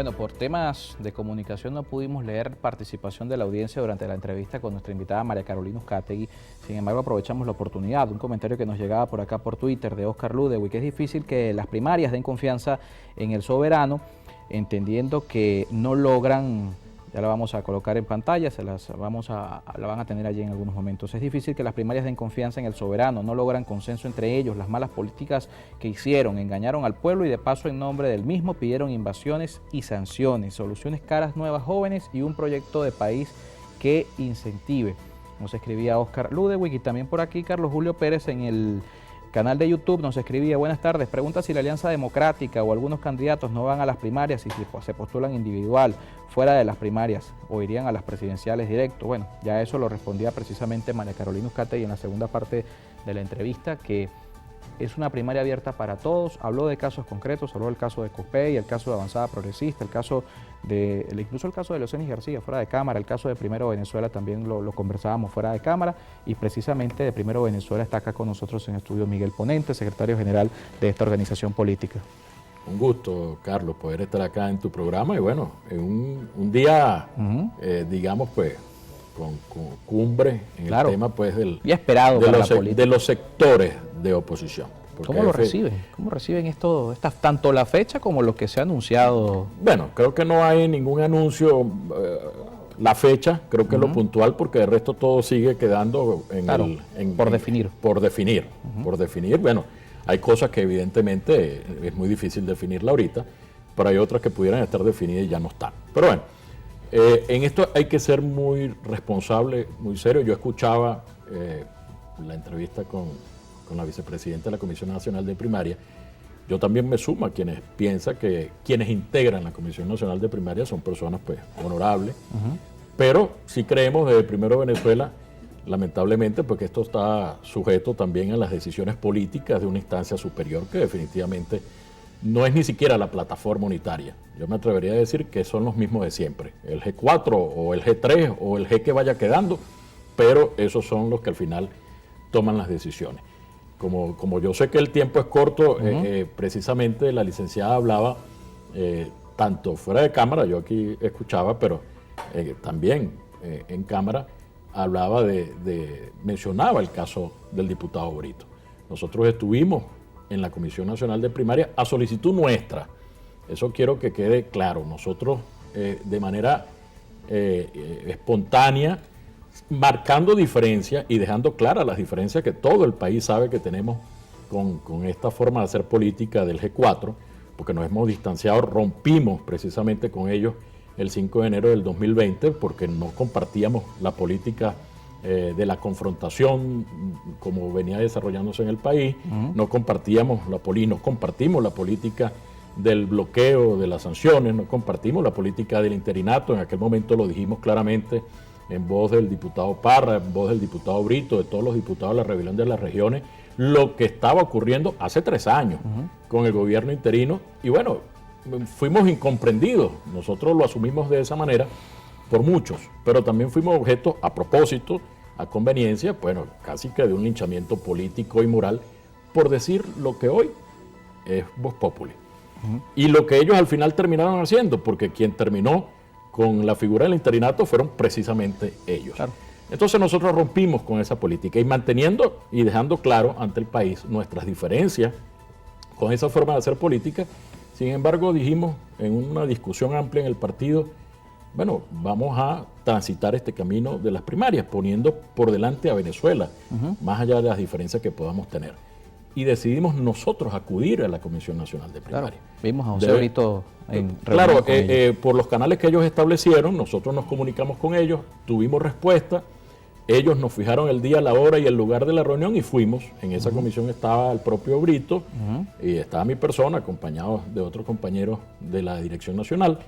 Bueno, por temas de comunicación no pudimos leer participación de la audiencia durante la entrevista con nuestra invitada María Carolina Uzcategui. Sin embargo, aprovechamos la oportunidad, un comentario que nos llegaba por acá por Twitter de Oscar Ludewi, que es difícil que las primarias den confianza en el soberano, entendiendo que no logran, ya la vamos a colocar en pantalla, la van a tener allí en algunos momentos. Es difícil que las primarias den confianza en el soberano, no logran consenso entre ellos, las malas políticas que hicieron, engañaron al pueblo y de paso en nombre del mismo pidieron invasiones y sanciones, soluciones caras nuevas jóvenes y un proyecto de país que incentive. Nos escribía Oscar Ludewi y también por aquí Carlos Julio Pérez en el canal de YouTube nos escribía: buenas tardes, pregunta si la Alianza Democrática o algunos candidatos no van a las primarias y si se postulan individual fuera de las primarias o irían a las presidenciales directo. Bueno, ya eso lo respondía precisamente María Carolina Uzcategui en la segunda parte de la entrevista, que es una primaria abierta para todos. Habló de casos concretos, habló del caso de Copey, el caso de Avanzada Progresista, incluso el caso de Leocenis García fuera de cámara, el caso de Primero Venezuela también lo conversábamos fuera de cámara, y precisamente de Primero Venezuela está acá con nosotros en estudio Miguel Ponente, secretario general de esta organización política. Un gusto, Carlos, poder estar acá en tu programa y bueno, en un día, digamos, pues, con cumbre en el tema pues y esperado de los sectores de oposición. ¿Cómo lo reciben? ¿Cómo reciben esto, tanto la fecha como lo que se ha anunciado? Bueno, creo que no hay ningún anuncio, la fecha, creo que es lo puntual, porque el resto todo sigue quedando por definir. Por definir, bueno, hay cosas que evidentemente es muy difícil definirla ahorita, pero hay otras que pudieran estar definidas y ya no están. Pero bueno, en esto hay que ser muy responsable, muy serio. Yo escuchaba la entrevista con la vicepresidenta de la Comisión Nacional de Primaria. Yo también me sumo a quienes piensan que quienes integran la Comisión Nacional de Primaria son personas pues honorables, pero si creemos desde Primero Venezuela, lamentablemente, porque esto está sujeto también a las decisiones políticas de una instancia superior que definitivamente no es ni siquiera la plataforma unitaria. Yo me atrevería a decir que son los mismos de siempre, el G4 o el G3 o el G que vaya quedando, pero esos son los que al final toman las decisiones. Como yo sé que el tiempo es corto, precisamente la licenciada hablaba, tanto fuera de cámara, yo aquí escuchaba, pero también en cámara, hablaba mencionaba el caso del diputado Brito. Nosotros estuvimos en la Comisión Nacional de Primaria a solicitud nuestra. Eso quiero que quede claro. Nosotros de manera espontánea, marcando diferencias y dejando claras las diferencias que todo el país sabe que tenemos con esta forma de hacer política del G4, porque nos hemos distanciado, rompimos precisamente con ellos el 5 de enero del 2020 porque no compartíamos la política de la confrontación como venía desarrollándose en el país, no compartimos la política del bloqueo, de las sanciones, no compartimos la política del interinato. En aquel momento lo dijimos claramente en voz del diputado Parra, en voz del diputado Brito, de todos los diputados de la rebelión de las regiones, lo que estaba ocurriendo hace 3 años con el gobierno interino. Y bueno, fuimos incomprendidos, nosotros lo asumimos de esa manera por muchos, pero también fuimos objeto, a propósito, a conveniencia, bueno, casi que de un linchamiento político y moral por decir lo que hoy es Vox Populi. Y lo que ellos al final terminaron haciendo, porque quien terminó con la figura del interinato fueron precisamente ellos. Claro. Entonces nosotros rompimos con esa política y manteniendo y dejando claro ante el país nuestras diferencias con esa forma de hacer política. Sin embargo, dijimos en una discusión amplia en el partido, bueno, vamos a transitar este camino de las primarias, poniendo por delante a Venezuela, más allá de las diferencias que podamos tener. Y decidimos nosotros acudir a la Comisión Nacional de Primaria. Claro, vimos a José Brito en claro, por los canales que ellos establecieron, nosotros nos comunicamos con ellos, tuvimos respuesta, ellos nos fijaron el día, la hora y el lugar de la reunión y fuimos. En esa comisión estaba el propio Brito y estaba mi persona, acompañado de otros compañeros de la Dirección Nacional.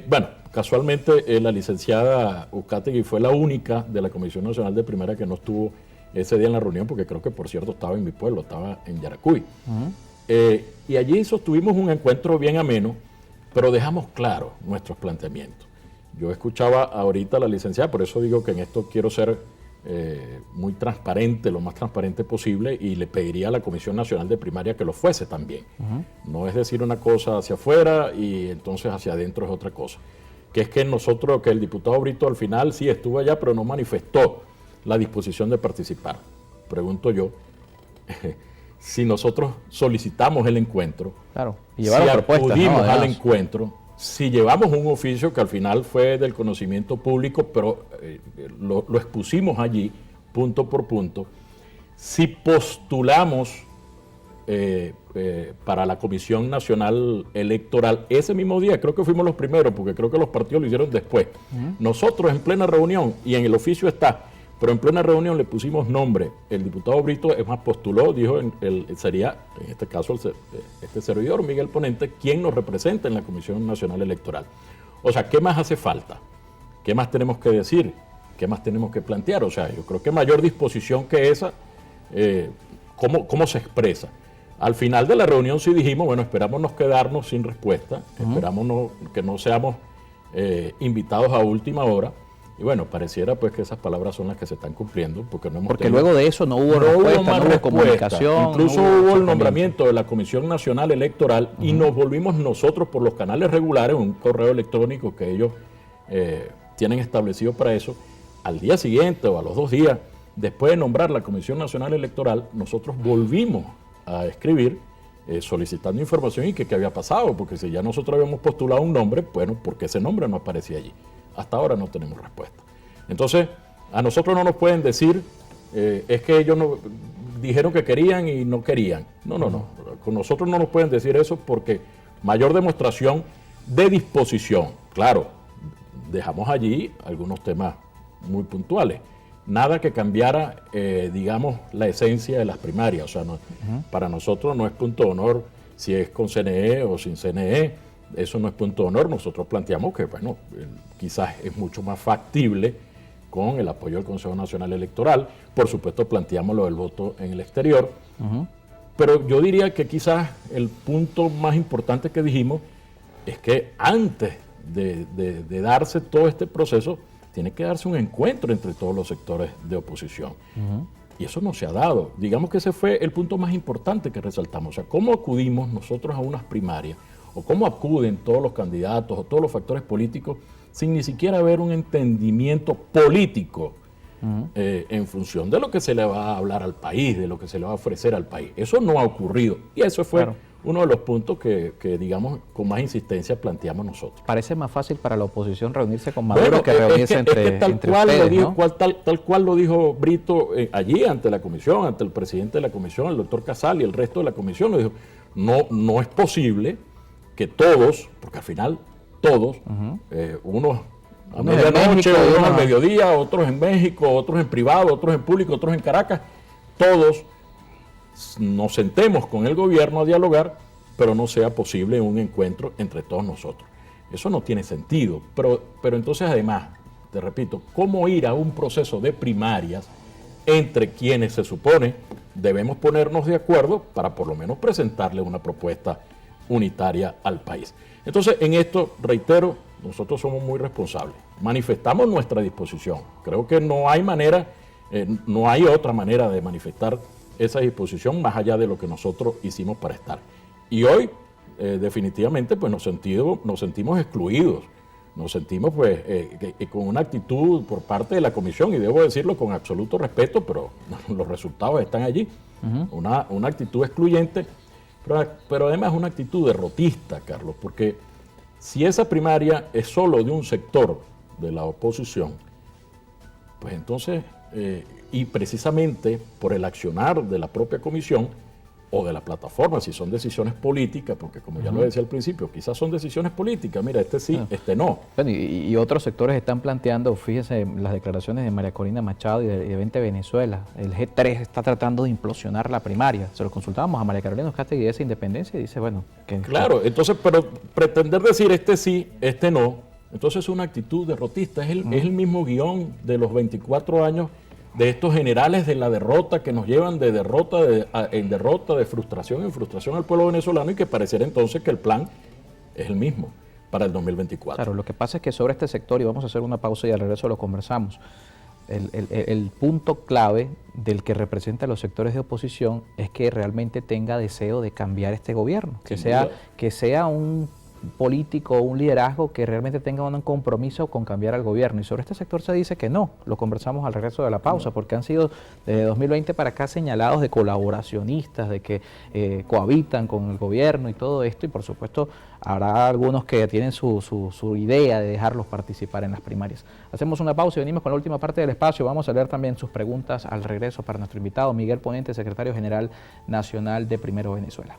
Bueno, casualmente la licenciada Uzcategui fue la única de la Comisión Nacional de Primaria que no estuvo ese día en la reunión, porque creo que, por cierto, estaba en mi pueblo, estaba en Yaracuy. Y allí sostuvimos un encuentro bien ameno, pero dejamos claro nuestros planteamientos. Yo escuchaba ahorita a la licenciada, por eso digo que en esto quiero ser muy transparente, lo más transparente posible, y le pediría a la Comisión Nacional de Primaria que lo fuese también. No es decir una cosa hacia afuera y entonces hacia adentro es otra cosa. Que es que nosotros, que el diputado Brito al final sí estuvo allá, pero no manifestó la disposición de participar. Pregunto yo, si nosotros solicitamos el encuentro, claro, y si propuestas, acudimos ¿no? al encuentro, si llevamos un oficio que al final fue del conocimiento público, pero lo expusimos allí, punto por punto, si postulamos para la Comisión Nacional Electoral ese mismo día, creo que fuimos los primeros, porque creo que los partidos lo hicieron después. Nosotros en plena reunión, y en el oficio está, pero en plena reunión le pusimos nombre. El diputado Brito, es más, postuló, dijo, sería, en este caso, este servidor, Miguel Ponente, quien nos representa en la Comisión Nacional Electoral. O sea, ¿qué más hace falta? ¿Qué más tenemos que decir? ¿Qué más tenemos que plantear? O sea, yo creo que mayor disposición que esa, ¿cómo se expresa? Al final de la reunión sí dijimos, bueno, esperamos no quedarnos sin respuesta, esperamos que no seamos invitados a última hora. Y bueno, pareciera pues que esas palabras son las que se están cumpliendo, porque no hemos Porque luego de eso no hubo respuesta, no hubo comunicación. Incluso hubo el nombramiento de la Comisión Nacional Electoral y nos volvimos nosotros por los canales regulares, un correo electrónico que ellos tienen establecido para eso, al día siguiente o a los 2 días, después de nombrar la Comisión Nacional Electoral, nosotros volvimos a escribir solicitando información y qué había pasado, porque si ya nosotros habíamos postulado un nombre, bueno, ¿por qué ese nombre no aparecía allí? Hasta ahora no tenemos respuesta. Entonces, a nosotros no nos pueden decir, es que ellos no, dijeron que querían y no querían. No. Con nosotros no nos pueden decir eso porque mayor demostración de disposición. Claro, dejamos allí algunos temas muy puntuales. Nada que cambiara, digamos, la esencia de las primarias. O sea, para nosotros no es punto de honor si es con CNE o sin CNE. Eso no es punto de honor. Nosotros planteamos que, bueno, quizás es mucho más factible con el apoyo del Consejo Nacional Electoral. Por supuesto, planteamos lo del voto en el exterior. Pero yo diría que quizás el punto más importante que dijimos es que antes de darse todo este proceso, tiene que darse un encuentro entre todos los sectores de oposición. Y eso no se ha dado. Digamos que ese fue el punto más importante que resaltamos. O sea, ¿cómo acudimos nosotros a unas primarias? O cómo acuden todos los candidatos o todos los factores políticos sin ni siquiera haber un entendimiento político en función de lo que se le va a hablar al país, de lo que se le va a ofrecer al país. Eso no ha ocurrido. Y eso fue uno de los puntos que, digamos, con más insistencia planteamos nosotros. Parece más fácil para la oposición reunirse con Maduro que reunirse entre ustedes, ¿no? Tal cual lo dijo Brito allí ante la comisión, ante el presidente de la comisión, el doctor Casal y el resto de la comisión. Lo dijo, no es posible que todos, porque al final todos, unos a medianoche, unos al mediodía, otros en México, otros en privado, otros en público, otros en Caracas, todos nos sentemos con el gobierno a dialogar, pero no sea posible un encuentro entre todos nosotros. Eso no tiene sentido, pero entonces además, te repito, ¿cómo ir a un proceso de primarias entre quienes se supone debemos ponernos de acuerdo para por lo menos presentarle una propuesta unitaria al país? Entonces, en esto, reitero, nosotros somos muy responsables. Manifestamos nuestra disposición. Creo que no hay manera, no hay otra manera de manifestar esa disposición más allá de lo que nosotros hicimos para estar. Y hoy, definitivamente, pues nos sentimos excluidos. Nos sentimos pues con una actitud por parte de la comisión, y debo decirlo con absoluto respeto, pero los resultados están allí. Una actitud excluyente, pero además una actitud derrotista, Carlos, porque si esa primaria es solo de un sector de la oposición, pues entonces, y precisamente por el accionar de la propia comisión o de la plataforma, si son decisiones políticas, porque como ya lo decía al principio, quizás son decisiones políticas, mira, este sí, este no. Bueno, y otros sectores están planteando, fíjense, las declaraciones de María Corina Machado y de 20 Venezuela, el G3 está tratando de implosionar la primaria. Se lo consultábamos a María Carolina Uzcategui de esa independencia y dice, bueno... Claro, entonces, pero pretender decir este sí, este no, entonces es una actitud derrotista, es el mismo guión de los 24 años de estos generales de la derrota que nos llevan de derrota en derrota, de frustración en frustración al pueblo venezolano, y que pareciera entonces que el plan es el mismo para el 2024. Claro, lo que pasa es que sobre este sector, y vamos a hacer una pausa y al regreso lo conversamos, el punto clave del que representa a los sectores de oposición es que realmente tenga deseo de cambiar este gobierno, que sea un político o un liderazgo que realmente tenga un compromiso con cambiar al gobierno. Y sobre este sector se dice que no, lo conversamos al regreso de la pausa, porque han sido desde 2020 para acá señalados de colaboracionistas, de que cohabitan con el gobierno y todo esto, y por supuesto habrá algunos que tienen su idea de dejarlos participar en las primarias. Hacemos una pausa y venimos con la última parte del espacio. Vamos a leer también sus preguntas al regreso para nuestro invitado, Miguel Ponente, secretario general nacional de Primero Venezuela.